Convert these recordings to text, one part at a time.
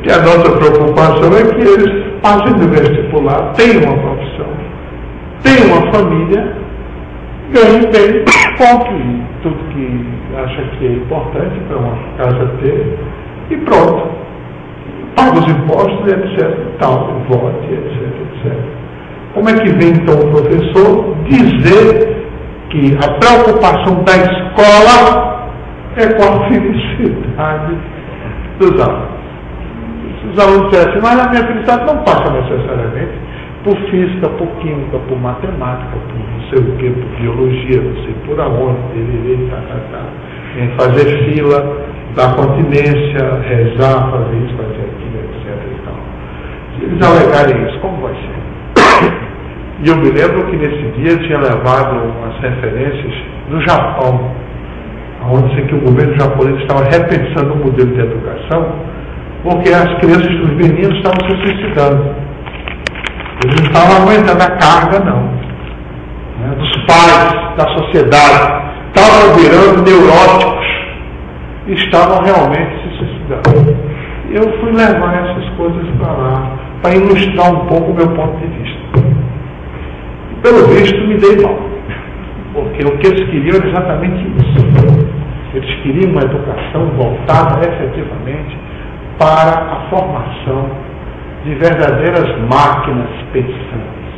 que a nossa preocupação é que eles passem do vestibular, tenham uma profissão, tenham uma família, ganhem bem, compre tudo que acha que é importante para uma casa ter, e pronto. Paga os impostos, etc. Tal, vote, etc, etc. Como é que vem então o professor dizer que a preocupação da escola é com a felicidade dos alunos? Os alunos dizem assim, mas a minha felicidade não passa necessariamente por física, por química, por matemática, por não sei o que, por biologia, não sei por aonde, em fazer fila, dar continência, rezar, fazer isso, fazer aquilo, etc. E tal. Se eles alegarem isso, como vai ser? E eu me lembro que nesse dia eu tinha levado umas referências do Japão, onde sei que o governo japonês estava repensando o modelo de educação, porque as crianças dos meninos estavam se suicidando. Eles não estavam aguentando a carga, não. Né, dos pais, da sociedade. Estavam virando neuróticos. E estavam realmente se suicidando. E eu fui levar essas coisas para lá, para ilustrar um pouco o meu ponto de vista. E, pelo visto, me dei mal. Porque o que eles queriam era exatamente isso. Eles queriam uma educação voltada efetivamente para a formação de verdadeiras máquinas pensantes,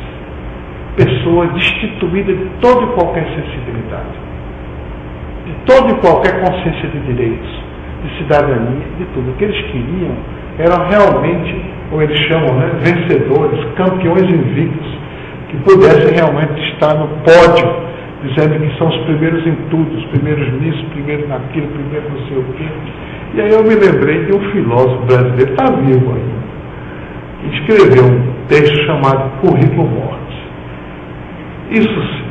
pessoas destituídas de toda e qualquer sensibilidade, de toda e qualquer consciência de direitos, de cidadania, de tudo. O que eles queriam eram realmente, como eles chamam, né, vencedores, campeões invictos, que pudessem realmente estar no pódio, dizendo que são os primeiros em tudo, os primeiros nisso, primeiros naquilo, primeiro não sei o quê. E aí eu me lembrei de um filósofo brasileiro, está vivo ainda, que escreveu um texto chamado Currículo Mortis. Isso sim.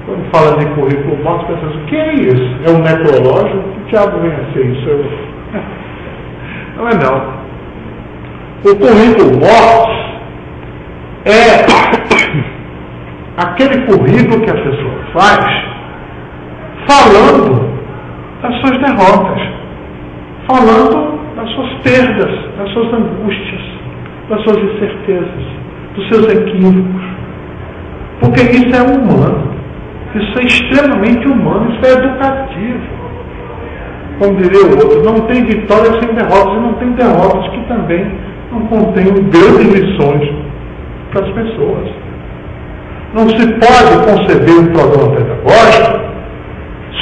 Quando fala de currículo mortis, pensa assim, o que é isso? É um necrológio? Que diabo vem a ser isso? Não é não. O currículo mortis é aquele currículo que a pessoa faz falando das suas derrotas, falando das suas perdas, das suas angústias, das suas incertezas, dos seus equívocos. Porque isso é humano, isso é extremamente humano, isso é educativo. Como diria o outro, não tem vitória sem derrotas, e não tem derrotas que também não contêm grandes lições para as pessoas. Não se pode conceber um programa pedagógico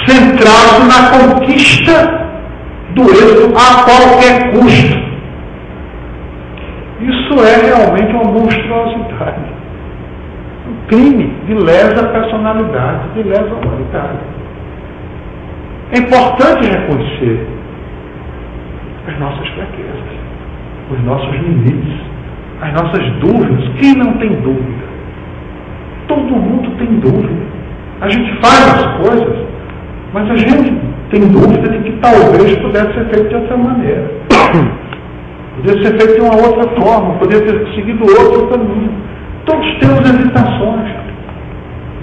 centrado na conquista do êxito a qualquer custo. Isso é realmente uma monstruosidade. Um crime de lesa personalidade, de lesa humanidade. É importante reconhecer as nossas fraquezas, os nossos limites, as nossas dúvidas. Quem não tem dúvida? Todo mundo tem dúvida. A gente faz as coisas, mas a gente tem dúvida de que talvez pudesse ser feito de outra maneira. Poderia ser feito de uma outra forma, poderia ter seguido outro caminho. Todos temos hesitações.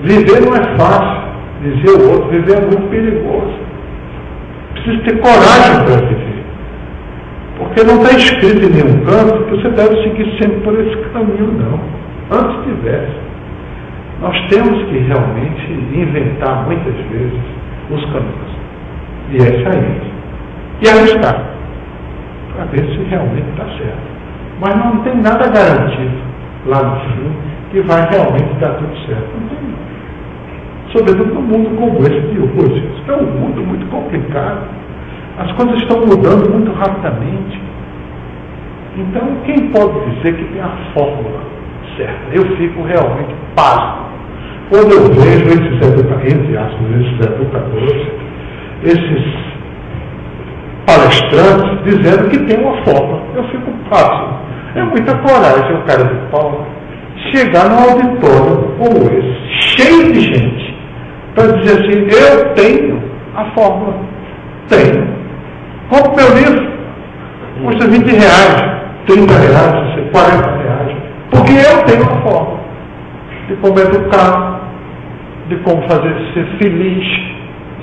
Viver não é fácil, dizia o outro, viver é muito perigoso. Precisa ter coragem para viver. Porque não está escrito em nenhum canto que você deve seguir sempre por esse caminho, não. Antes tivesse. Nós temos que realmente inventar muitas vezes os caminhos. E é sair. E arriscar. Para ver se realmente está certo. Mas não tem nada garantido lá no fim que vai realmente dar tudo certo. Não tem não. Sobretudo num mundo como esse de hoje. Isso é um mundo muito complicado. As coisas estão mudando muito rapidamente. Então, quem pode dizer que tem a fórmula certa? Eu fico realmente pasmo quando eu vejo esses educadores, esses palestrantes dizendo que tem uma fórmula. Eu fico pasmo. É muita coragem o cara de pau chegar num auditório como esse, cheio de gente, para dizer assim, eu tenho a fórmula. Tenho. Compre meu livro. Custa R$20, R$30, R$40. Porque eu tenho a fórmula de como educar, de como fazer ser feliz,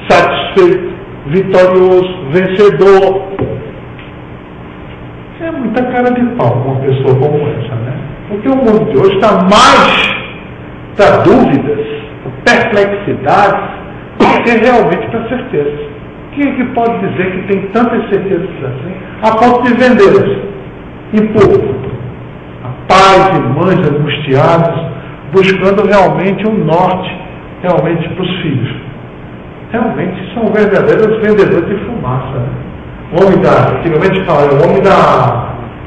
satisfeito, vitorioso, vencedor. É muita cara de pau com uma pessoa como essa, né? Porque o mundo de hoje está mais para dúvidas, perplexidades, do que realmente para certezas. Quem é que pode dizer que tem tantas certezas assim, a ponto de vendê-las em público? Pais e mães angustiados, buscando realmente um norte, realmente para os filhos. Realmente são verdadeiros vendedores de fumaça, né? O homem antigamente falava, o homem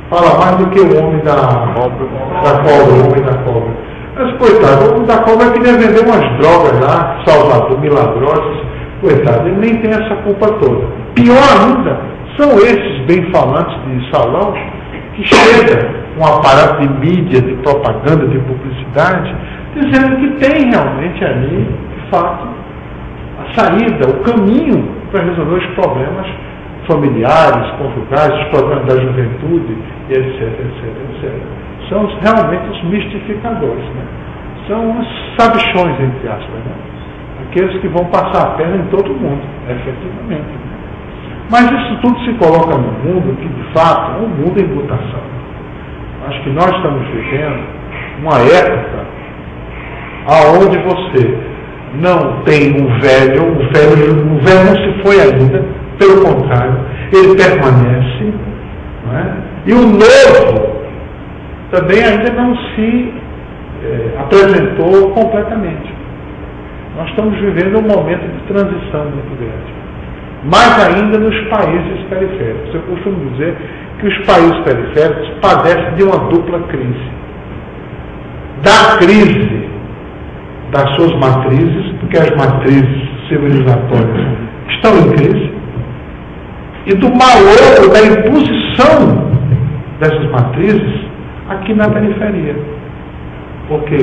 fala mais do que o homem da cobra, o homem da cobra. Mas, coitado, o homem da cobra queria vender umas drogas lá, salvador, milagrosas, coitado, ele nem tem essa culpa toda. Pior ainda, são esses bem-falantes de salão que chegam com um aparato de mídia, de propaganda, de publicidade, dizendo que tem realmente ali, de fato, a saída, o caminho para resolver os problemas familiares, conjugais, os problemas da juventude, e etc, etc, etc. São realmente os mistificadores, né? São os sabichões, entre aspas, né? Aqueles que vão passar a perna em todo mundo, efetivamente. Mas isso tudo se coloca no mundo que, de fato, é um mundo em mutação. Acho que nós estamos vivendo uma época aonde você não tem o velho não se foi ainda, pelo contrário, ele permanece, não é? E o novo também ainda não se apresentou completamente. Nós estamos vivendo um momento de transição muito grande. Mais ainda nos países periféricos. Eu costumo dizer que os países periféricos padecem de uma dupla crise. Da crise das suas matrizes, porque as matrizes civilizatórias estão em crise, e do malogro da imposição dessas matrizes aqui na periferia. Porque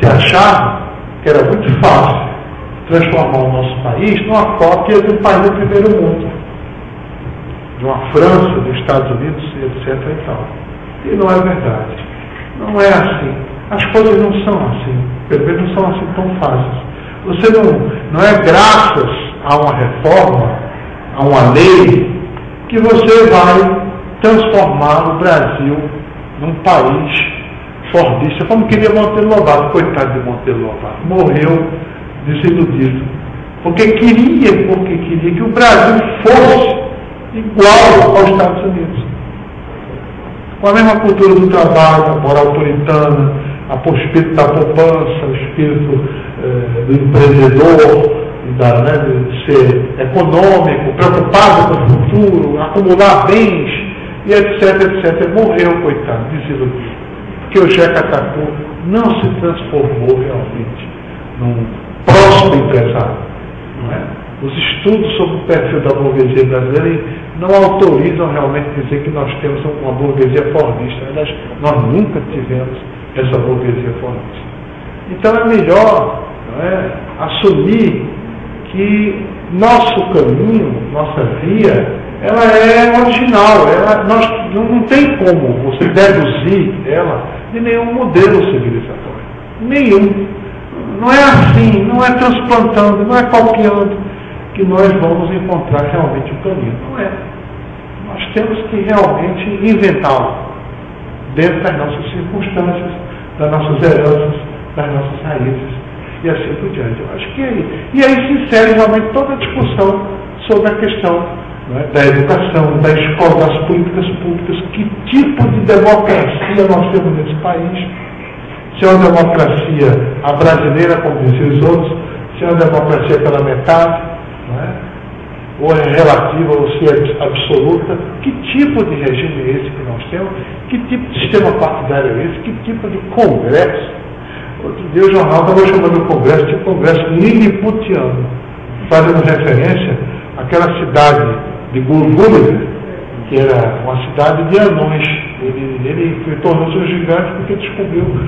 se achava que era muito fácil transformar o nosso país numa cópia de um país do primeiro mundo, de uma França, dos Estados Unidos, etc. e tal. E não é verdade. Não é assim. As coisas não são assim. Pelo menos não são assim tão fáceis. Você não é graças a uma reforma, a uma lei, que você vai transformar o Brasil num país fordista, como queria Monteiro Lobato. Coitado de Monteiro Lobato. Morreu desiludido. Porque queria que o Brasil fosse igual aos Estados Unidos. Com a mesma cultura do trabalho, a moral puritana, o espírito da poupança, o espírito do empreendedor, de ser econômico, preocupado com o futuro, acumular bens, e etc, etc. Morreu, coitado, desiludido. Porque o Jeca Tatu não se transformou realmente num próximo empresário. Não é? Os estudos sobre o perfil da burguesia brasileira não autorizam realmente dizer que nós temos uma burguesia fordista. Aliás, nós nunca tivemos essa burguesia fordista. Então é melhor, não é, assumir que nosso caminho, nossa via, ela é original. Não tem como você deduzir ela de nenhum modelo civilizatório. Nenhum. Não é assim, não é transplantando, não é copiando que nós vamos encontrar realmente o caminho. Não é. Nós temos que realmente inventá-lo dentro das nossas circunstâncias, das nossas heranças, das nossas raízes e assim por diante. Eu acho que é aí. E aí se insere realmente toda a discussão sobre a questão, não é, da educação, da escola, das políticas públicas, que tipo de democracia nós temos nesse país. Se é uma democracia a brasileira, como diziam os outros, se é uma democracia pela metade, não é? Ou é relativa ou se é absoluta, que tipo de regime é esse que nós temos? Que tipo de sistema partidário é esse? Que tipo de congresso? Outro dia o jornal estava chamando o congresso de congresso liliputiano, fazendo referência àquela cidade de Gulgulida, que era uma cidade de anões. Ele tornou-se um gigante porque descobriu um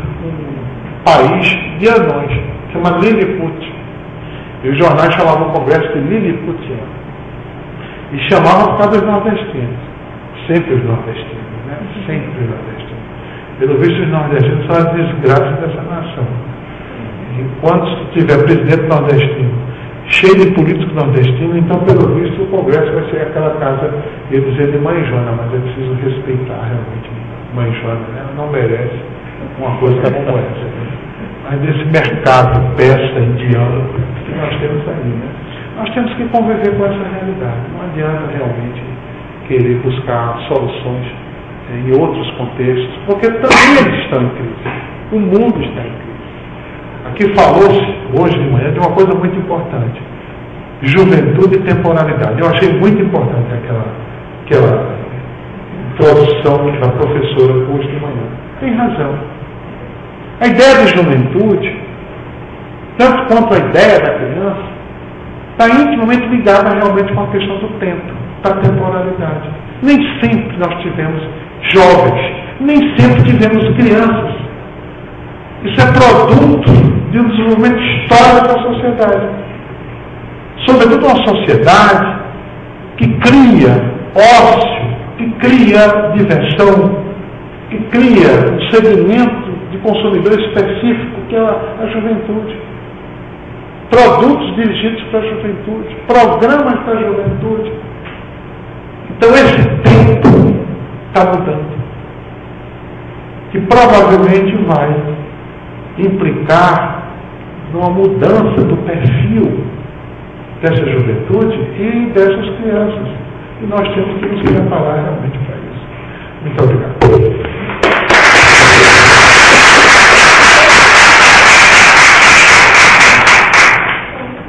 país de anões, chamado Liliput. E os jornais chamavam o congresso de liliputiano. E chamavam por causa dos nordestinos. Sempre os nordestinos, né? Sempre os nordestinos. Pelo visto, os nordestinos são a desgraça dessa nação. Enquanto se tiver presidente nordestino cheio de políticos nordestinos, então, pelo visto, o Congresso vai ser aquela casa, eu ia dizer, de Mãe Joana, mas é preciso respeitar realmente Mãe Joana, né? Ela não merece uma coisa como essa. Né? Mas desse mercado persa, indiano, que nós temos aí, né? Nós temos que conviver com essa realidade. Não adianta realmente querer buscar soluções em outros contextos, porque também eles estão em crise. O mundo está em crise. Aqui falou-se, hoje de manhã, de uma coisa muito importante. Juventude e temporalidade. Eu achei muito importante aquela introdução que a professora pôs de manhã. Tem razão. A ideia de juventude, tanto quanto a ideia da criança, está intimamente ligada realmente com a questão do tempo, da temporalidade. Nem sempre nós tivemos jovens, nem sempre tivemos crianças. Isso é produto de um desenvolvimento histórico da sociedade. Sobretudo uma sociedade que cria ócio, que cria diversão, que cria um segmento de consumidor específico, que é a juventude. Produtos dirigidos para a juventude, programas para a juventude. Então esse tempo está mudando. Que provavelmente vai implicar numa mudança do perfil dessa juventude e dessas crianças. E nós temos que nos preparar realmente para isso. Muito obrigado.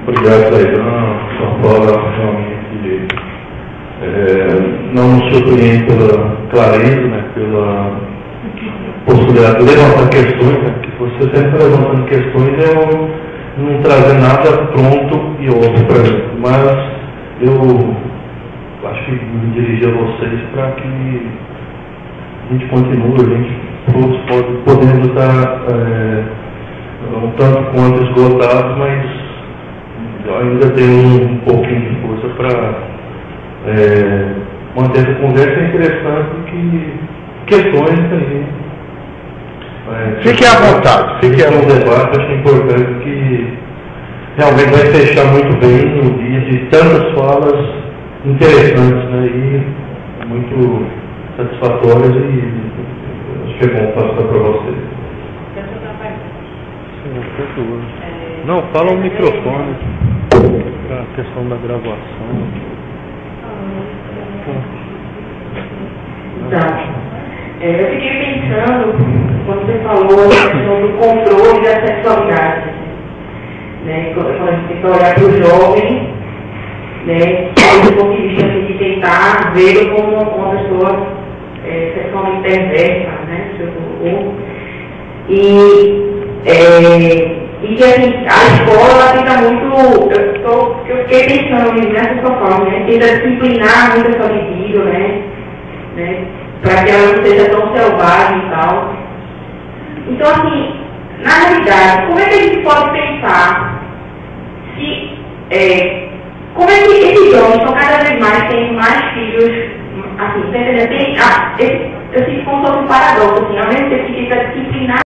Obrigado, Zaidan. São Paulo realmente não nos surpreende pela clareza, né, pela possibilidade de levantar questões, né, que você sempre levantando questões, eu não trazer nada pronto e óbvio para mim. Mas eu acho que me dirigir a vocês para que a gente continue, a gente todos podemos estar um tanto quanto esgotados, mas ainda tem um pouquinho de força para manter essa conversa. É interessante que questões aí. Fique à vontade. Fique à vontade. Debate, acho importante que realmente vai fechar muito bem no dia de tantas falas interessantes, né, e muito satisfatórias, e acho que é bom passar para vocês. Não, fala o microfone para a questão da gravação. Então, eu fiquei pensando, quando você falou a questão do controle da sexualidade, né? Quando a gente tem que olhar para o jovem, né, do ponto de vista de tentar vê-lo como uma pessoa sexualmente perversa, né, seu corpo. E assim, a escola ela tenta muito, eu fiquei pensando nessa sua forma, né, tenta disciplinar muito essa libido, né, para que ela não seja tão selvagem e tal. Então, assim, na realidade, como é que a gente pode pensar se, como é que esses jovens estão cada vez mais tendo mais filhos, assim, você entendeu? Eu sinto como se fosse um paradoxo, assim, ao mesmo tempo que tenta disciplinar